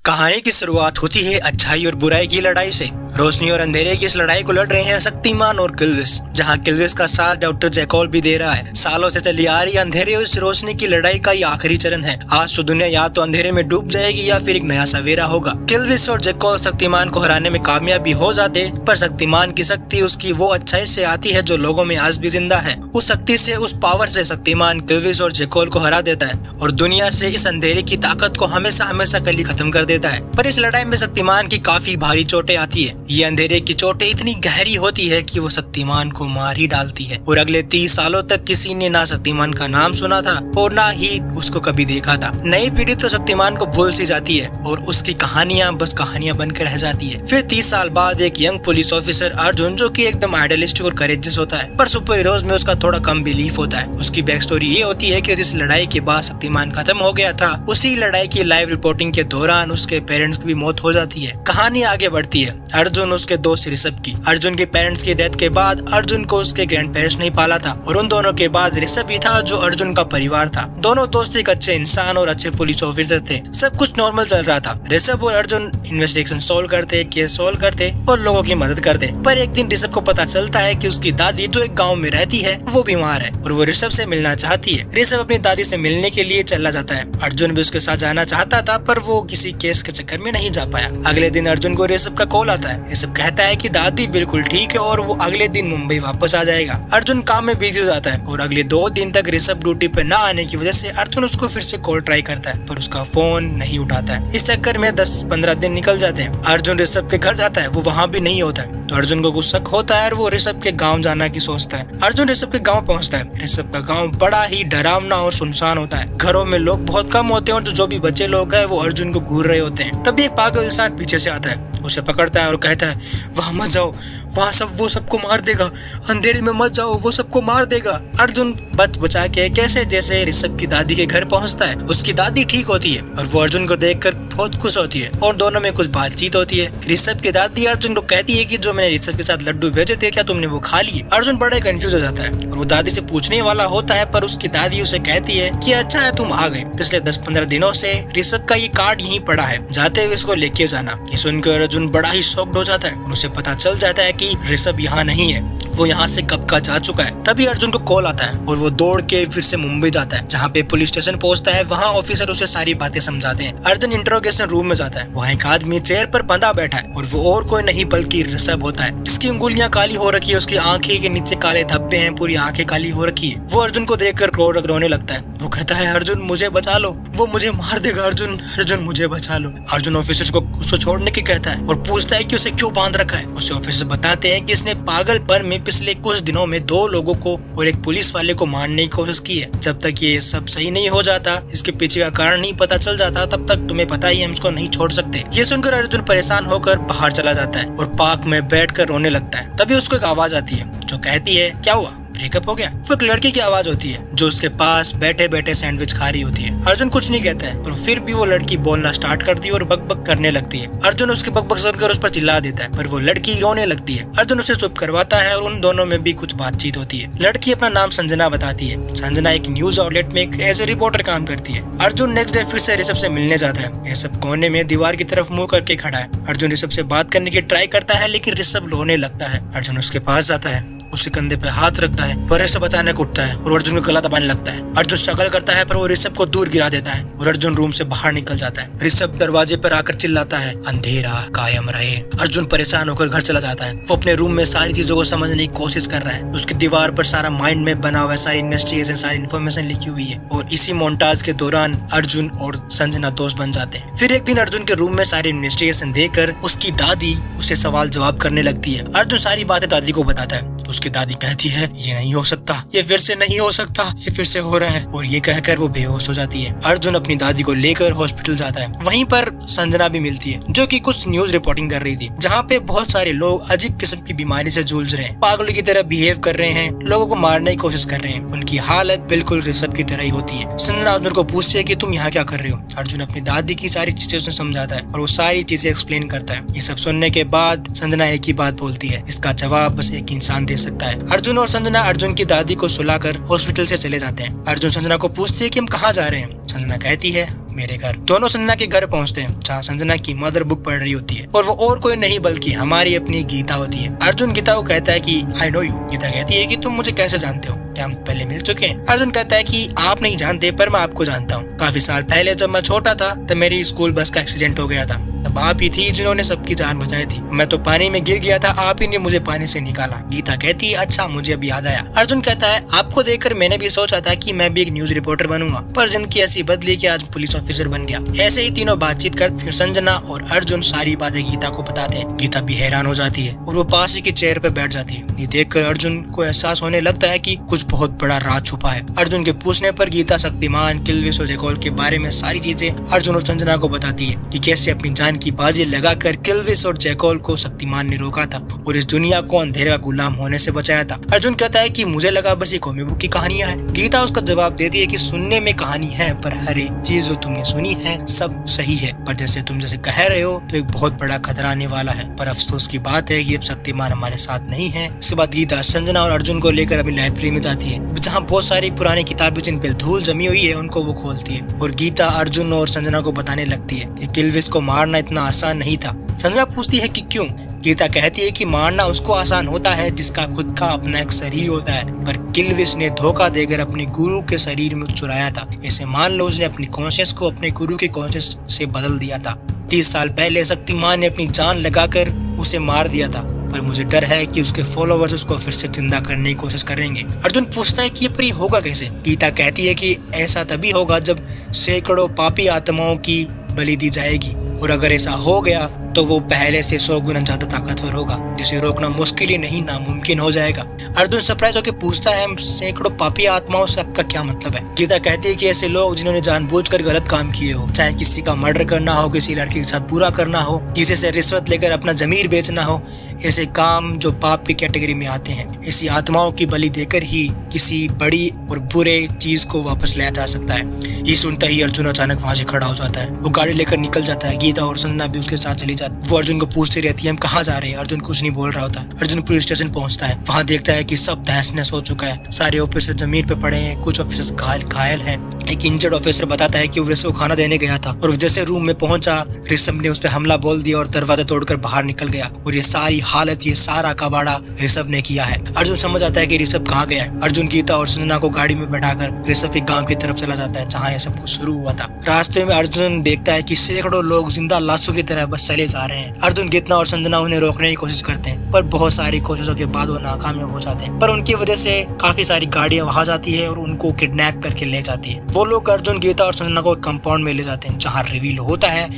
कहानी की शुरुआत होती है अच्छाई और बुराई की लड़ाई से। रोशनी और अंधेरे की इस लड़ाई को लड़ रहे हैं शक्तिमान और किल्विस, जहां किल्विस का साथ डॉक्टर जैकॉल भी दे रहा है। सालों से चली आ रही अंधेरे और इस रोशनी की लड़ाई का ये आखिरी चरण है। आज तो दुनिया या तो अंधेरे में डूब जाएगी या फिर एक नया सवेरा होगा। किल्विस और जैकॉल शक्तिमान को हराने में कामयाबी हो जाते, पर शक्तिमान की शक्ति उसकी वो अच्छाई से आती है जो लोगों में आज भी जिंदा है। उस शक्ति से, उस पावर से शक्तिमान किल्विस और जैकॉल को हरा देता है और दुनिया से इस अंधेरे की ताकत को हमेशा हमेशा के लिए खत्म कर देता है। पर इस लड़ाई में शक्तिमान की काफी भारी चोटें आती है। ये अंधेरे की चोटें इतनी गहरी होती है कि वो शक्तिमान को मार ही डालती है और अगले 30 सालों तक किसी ने ना शक्तिमान का नाम सुना था और ना ही उसको कभी देखा था। नई पीढ़ी तो शक्तिमान को भूल सी जाती है और उसकी कहानियां बस कहानियां बनकर रह जाती है। फिर 30 साल बाद एक यंग पुलिस ऑफिसर अर्जुन, जो कि एकदम आइडियलिस्टिक और करेजियस होता है, पर सुपर हीरोज में उसका थोड़ा कम बिलीफ होता है। उसकी बैक स्टोरी ये होती है कि जिस लड़ाई के बाद शक्तिमान खत्म हो गया था, उसी लड़ाई की लाइव रिपोर्टिंग के दौरान उसके पेरेंट्स की भी मौत हो जाती है। कहानी आगे बढ़ती है अर्जुन उसके दोस्त ऋषभ की। अर्जुन के पेरेंट्स की डेथ के बाद अर्जुन को उसके ग्रैंड पेरेंट्स नहीं पाला था और उन दोनों के बाद ऋषभ ही था जो अर्जुन का परिवार था। दोनों दोस्त एक अच्छे इंसान और अच्छे पुलिस ऑफिसर थे। सब कुछ नॉर्मल चल रहा था। ऋषभ और अर्जुन इन्वेस्टिगेशन सॉल्व करते, केस सॉल्व करते और लोगों की मदद करते। पर एक दिन ऋषभ को पता चलता है कि उसकी दादी, जो एक गाँव में रहती है, वो बीमार है और वो ऋषभ से मिलना चाहती है। ऋषभ अपनी दादी से मिलने के लिए चला जाता है। अर्जुन भी उसके साथ जाना चाहता था, पर वो किसी केस के चक्कर में नहीं जा पाया। अगले दिन अर्जुन को ऋषभ का कॉल आता है। ऋषभ कहता है कि दादी बिल्कुल ठीक है और वो अगले दिन मुंबई वापस आ जाएगा। अर्जुन काम में बिजी हो जाता है और अगले 2 दिन तक ऋषभ ड्यूटी पे न आने की वजह से अर्जुन उसको फिर से कॉल ट्राई करता है, पर उसका फोन नहीं उठाता है। इस चक्कर में 10-15 दिन निकल जाते हैं। अर्जुन ऋषभ के घर जाता है, वो वहाँ भी नहीं होता है, तो अर्जुन को कुछ शक होता है और वो ऋषभ के गाँव जाना की सोचता है। अर्जुन ऋषभ के गाँव पहुँचता है। ऋषभ का गाँव बड़ा ही डरावना और सुनसान होता है। घरों में लोग बहुत कम होते हैं और जो भी बच्चे लोग हैं वो अर्जुन को घूर रहे होते हैं। तभी एक पागल इंसान पीछे से आता है, उसे पकड़ता है और कहता है, वहाँ मत जाओ, वहाँ वो सबको मार देगा, अंधेरे में मत जाओ, वो सबको मार देगा। अर्जुन बचा के कैसे जैसे ऋषभ की दादी के घर पहुँचता है। उसकी दादी ठीक होती है और वो अर्जुन को देखकर बहुत खुश होती है और दोनों में कुछ बातचीत होती है। ऋषभ की दादी अर्जुन को कहती है कि जो मैंने ऋषभ के साथ लड्डू भेजे थे, क्या तुमने वो खा लिए? अर्जुन बड़े कंफ्यूज हो जाता है और वो दादी से पूछने वाला होता है, पर उसकी दादी उसे कहती है कि अच्छा है तुम आ गए, पिछले 10-15 दिनों से ऋषभ का ये कार्ड यहीं पड़ा है, जाते हुए इसको लेके जाना। ये सुनकर अर्जुन बड़ा ही शॉक्ड हो जाता है और उसे पता चल जाता है कि ऋषभ यहाँ नहीं है, वो यहाँ से कब का जा चुका है। तभी अर्जुन को कॉल आता है और वो दौड़ के फिर से मुंबई जाता है। जहाँ पे पुलिस स्टेशन पहुँचता है, वहाँ ऑफिसर उसे सारी बातें समझाते हैं। अर्जुन इंटरोगेशन रूम में जाता है। वहाँ एक आदमी चेयर पर बंधा बैठा है और वो और कोई नहीं बल्कि ऋषभ होता है, जिसकी उंगलियां काली हो रखी है, उसकी आंखें के नीचे काले धब्बे हैं, पूरी आंखें काली हो रखी है। वो अर्जुन को देखकर रोने लगता है। वो कहता है, अर्जुन मुझे बचा लो, वो मुझे मार देगा, अर्जुन अर्जुन मुझे बचा लो। अर्जुन ऑफिसर को उसको छोड़ने की कहता है और पूछता है कि उसे क्यों बांध रखा है। उसे ऑफिसर बताते हैं कि इसने पागलपन में पिछले कुछ दिनों में 2 लोगों को और एक पुलिस वाले को मारने की कोशिश की है। जब तक ये सब सही नहीं हो जाता, इसके पीछे का कारण नहीं पता चल जाता, तब तक तुम्हें पता ही हम इसको नहीं छोड़ सकते। ये सुनकर अर्जुन परेशान होकर बाहर चला जाता है और पार्क में बैठकर रोने लगता है। तभी उसको एक आवाज आती है जो कहती है, क्या हुआ, ब्रेकअप हो गया? वो एक लड़की की आवाज होती है जो उसके पास बैठे बैठे सैंडविच खा रही होती है। अर्जुन कुछ नहीं कहता है और फिर भी वो लड़की बोलना स्टार्ट करती है और बकबक करने लगती है। अर्जुन उसके बकबक सुनकर उस पर चिल्ला देता है, पर वो लड़की रोने लगती है। अर्जुन उसे चुप करवाता है और उन दोनों में भी कुछ बातचीत होती है। लड़की अपना नाम संजना बताती है। संजना एक न्यूज आउटलेट में एज ए रिपोर्टर काम करती है। अर्जुन नेक्स्ट डे फिर से ऋषभ से मिलने जाता है। ऋषभ कोने में दीवार की तरफ मुंह करके खड़ा है। अर्जुन ऋषभ से बात करने की ट्राई करता है, लेकिन ऋषभ रोने लगता है। अर्जुन उसके पास जाता है, उसके कंधे पे हाथ रखता है, पर ऋषभ अचानक उठता है और अर्जुन को गला दबाने लगता है। अर्जुन स्ट्रगल करता है, पर वो ऋषभ को दूर गिरा देता है और अर्जुन रूम से बाहर निकल जाता है। ऋषभ दरवाजे पर आकर चिल्लाता है, अंधेरा कायम रहे। अर्जुन परेशान होकर घर चला जाता है। वो अपने रूम में सारी चीजों को समझने की कोशिश कर रहा है। उसकी दीवार पर सारा माइंड मैप बना हुआ है, सारी इन्वेस्टिगेशन, सारी इन्फॉर्मेशन लिखी हुई है और इसी मोन्टाज के दौरान अर्जुन और संजना दोस्त बन जाते हैं। फिर एक दिन अर्जुन के रूम में सारी इन्वेस्टिगेशन देकर उसकी दादी उसे सवाल जवाब करने लगती है। अर्जुन सारी बातें दादी को बताता है। उसकी दादी कहती है, ये नहीं हो सकता, ये फिर से नहीं हो सकता, ये फिर से हो रहा है, और ये कहकर वो बेहोश हो जाती है। अर्जुन अपनी दादी को लेकर हॉस्पिटल जाता है। वहीं पर संजना भी मिलती है, जो कि कुछ न्यूज रिपोर्टिंग कर रही थी, जहाँ पे बहुत सारे लोग अजीब किस्म की बीमारी से जूझ रहे हैं, पागलों की तरह बिहेव कर रहे हैं, लोगों को मारने की कोशिश कर रहे हैं। उनकी हालत बिल्कुल ऋषभ की तरह ही होती है। संजना अर्जुन को पूछती है कि तुम यहाँ क्या कर रहे हो। अर्जुन अपनी दादी की सारी चीजें उसे समझाता है और वो सारी चीजें एक्सप्लेन करता है। ये सब सुनने के बाद संजना एक ही बात बोलती है, इसका जवाब बस एक इंसान दे सकता है। अर्जुन और संजना अर्जुन की दादी को सुलाकर हॉस्पिटल से चले जाते हैं। अर्जुन संजना को पूछती है कि हम कहाँ जा रहे हैं। संजना कहती है, मेरे घर। दोनों संजना के घर पहुंचते हैं जहाँ संजना की मदर बुक पढ़ रही होती है और वो और कोई नहीं बल्कि हमारी अपनी गीता होती है। अर्जुन गीता को कहता है कि आई नो यू। गीता कहती है कि तुम मुझे कैसे जानते हो, क्या हम पहले मिल चुके हैं? अर्जुन कहता है कि आप नहीं जानते पर मैं आपको जानता हूँ। काफी साल पहले जब मैं छोटा था तब मेरी स्कूल बस का एक्सीडेंट हो गया था। तब आप ही थी जिन्होंने सबकी जान बचाई थी। मैं तो पानी में गिर गया था, आप ही ने मुझे पानी से निकाला। गीता कहती है अच्छा मुझे अभी याद आया। अर्जुन कहता है आपको देखकर मैंने भी सोचा था कि मैं भी एक न्यूज रिपोर्टर बनूंगा, पर जिनकी ऐसी बदली कि आज पुलिस ऑफिसर बन गया। ऐसे ही तीनों बातचीत कर फिर संजना और अर्जुन सारी बातें गीता को बताते हैं। गीता भी हैरान हो जाती है और वो पास ही की चेयर पर बैठ जाती है। ये देखकर अर्जुन को एहसास होने लगता है कि कुछ बहुत बड़ा राज छुपा है। अर्जुन के पूछने पर गीता शक्तिमान, किल्विस और जैकॉल के बारे में सारी चीजें अर्जुन और संजना को बताती है कि कैसे अपनी जान की बाजी लगाकर किल्विस और जैकॉल को शक्तिमान ने रोका था और इस दुनिया को अंधेरे का गुलाम होने से बचाया था। अर्जुन कहता है कि मुझे लगा बस ये कॉमिक बुक की कहानियां हैं। गीता उसका जवाब देती है कि सुनने में कहानी है पर हर एक चीज जो तुमने सुनी है सब सही है, पर जैसे तुम जैसे कह रहे हो तो एक बहुत बड़ा खतरा आने वाला है। पर अफसोस की बात है कि अब शक्तिमान हमारे साथ नहीं है। इसके बाद गीता संजना और अर्जुन को लेकर अपनी लाइब्रेरी में जाती है जहाँ बहुत सारी पुरानी किताबें जिन पे धूल जमी हुई है उनको वो खोलती है और गीता अर्जुन और संजना को बताने लगती है कि किल्विस को मारना इतना आसान नहीं था। संजना पूछती है कि क्यों? गीता कहती है कि मारना उसको आसान होता है जिसका खुद का अपना एक शरीर होता है, पर किल्विस ने धोखा देकर अपने गुरु के शरीर में चुराया था। ऐसे मान लो उसने अपनी कॉन्शियस को अपने गुरु के कॉन्शियस से बदल दिया था। 30 साल पहले शक्तिमान ने अपनी जान लगाकर उसे मार दिया था, पर मुझे डर है कि उसके फॉलोवर्स उसको फिर से जिंदा करने की कोशिश करेंगे। अर्जुन पूछता है कि ये पर ये होगा कैसे? गीता कहती है कि ऐसा तभी होगा जब सैकड़ों पापी आत्माओं की बलि दी जाएगी और अगर ऐसा हो गया तो वो पहले से 100 गुना ज्यादा ताकतवर होगा, जिसे रोकना मुश्किल ही नहीं नामुमकिन हो जाएगा। अर्जुन सरप्राइज होकर पूछता है सैकड़ों पापी आत्माओं से आपका क्या मतलब है? गीता कहती है कि ऐसे लोग जिन्होंने जानबूझकर गलत काम किए हो, चाहे किसी का मर्डर करना हो, किसी लड़की के साथ बुरा करना हो, किसी से रिश्वत लेकर अपना जमीर बेचना हो, ऐसे काम जो पाप की कैटेगरी में आते हैं, ऐसी आत्माओं की बलि देकर ही किसी बड़ी और बुरे चीज को वापस लाया जा सकता है। ये सुनता ही अर्जुन अचानक वहाँ से खड़ा हो जाता है। वो गाड़ी लेकर निकल जाता है। गीता और संजना भी उसके साथ चली जाती। वो अर्जुन को पूछती रहती है हम कहाँ जा रहे हैं? अर्जुन कुछ नहीं बोल रहा होता। अर्जुन पुलिस स्टेशन पहुंचता है। वहाँ देखता है कि सब तहस नहस हो चुका है। सारे ऑफिसर जमीन पे पड़े हैं, कुछ ऑफिसर घायल है। एक इंजर्ड ऑफिसर बताता है कि वो ऋषभ को खाना देने गया था और जैसे रूम में पहुंचा ऋषभ ने उस पर हमला बोल दिया और दरवाजा तोड़कर बाहर निकल गया और ये सारी हालत, ये सारा कबाड़ा ऋषभ ने किया है। अर्जुन समझ आता है कि ऋषभ कहाँ गया है। अर्जुन गीता और संजना को गाड़ी में बैठाकर ऋषभ के गांव की तरफ चला जाता है जहाँ ये सब कुछ शुरू हुआ था। रास्ते में अर्जुन देखता है कि सैकड़ों लोग जिंदा लाशों की तरह बस चले जा रहे हैं। अर्जुन, गीता और संजना उन्हें रोकने की कोशिश करते हैं पर बहुत सारी कोशिशों के बाद वो नाकामयाब हो जाते हैं। पर उनकी वजह से काफी सारी गाड़ियां वहां जाती है और उनको किडनैप करके ले जाती है। वो लोग अर्जुन, गीता और संजना को कंपाउंड में ले जाते हैं जहाँ रिवील होता है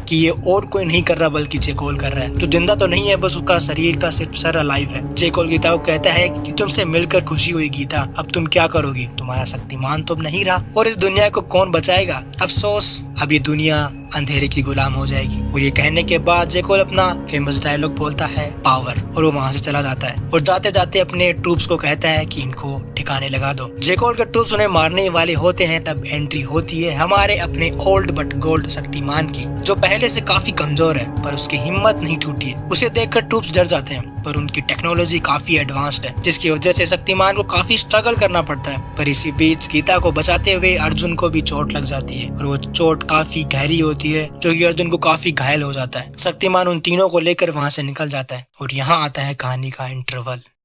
कि ये और कोई नहीं कर रहा बल्कि जैकॉल कर रहा है, जो जिंदा तो नहीं है, बस उसका शरीर का सिर्फ सर अलाइव है। जैकॉल गीता को कहता है कि तुमसे मिलकर खुशी हुई गीता, अब तुम क्या करोगी? तुम्हारा शक्तिमान तो अब नहीं रहा और इस दुनिया को कौन बचाएगा? अफसोस, अब ये दुनिया अंधेरे की गुलाम हो जाएगी। और ये कहने के बाद जैकॉल अपना फेमस डायलॉग बोलता है पावर, और वो वहाँ से चला जाता है और जाते जाते अपने ट्रूप्स को कहता है कि इनको ठिकाने लगा दो। जैकॉल के ट्रूप्स उन्हें मारने वाले होते हैं तब एंट्री होती है हमारे अपने ओल्ड बट गोल्ड शक्तिमान की, जो पहले से काफी कमजोर है पर उसकी हिम्मत नहीं टूटी है। उसे देखकर ट्रूप्स डर जाते हैं पर उनकी टेक्नोलॉजी काफी एडवांस्ड है जिसकी वजह से शक्तिमान को काफी स्ट्रगल करना पड़ता है। पर इसी बीच गीता को बचाते हुए अर्जुन को भी चोट लग जाती है और वो चोट काफी गहरी होती है जो कि अर्जुन को काफी घायल हो जाता है। शक्तिमान उन तीनों को लेकर वहाँ से निकल जाता है और यहाँ आता है कहानी का इंटरवल।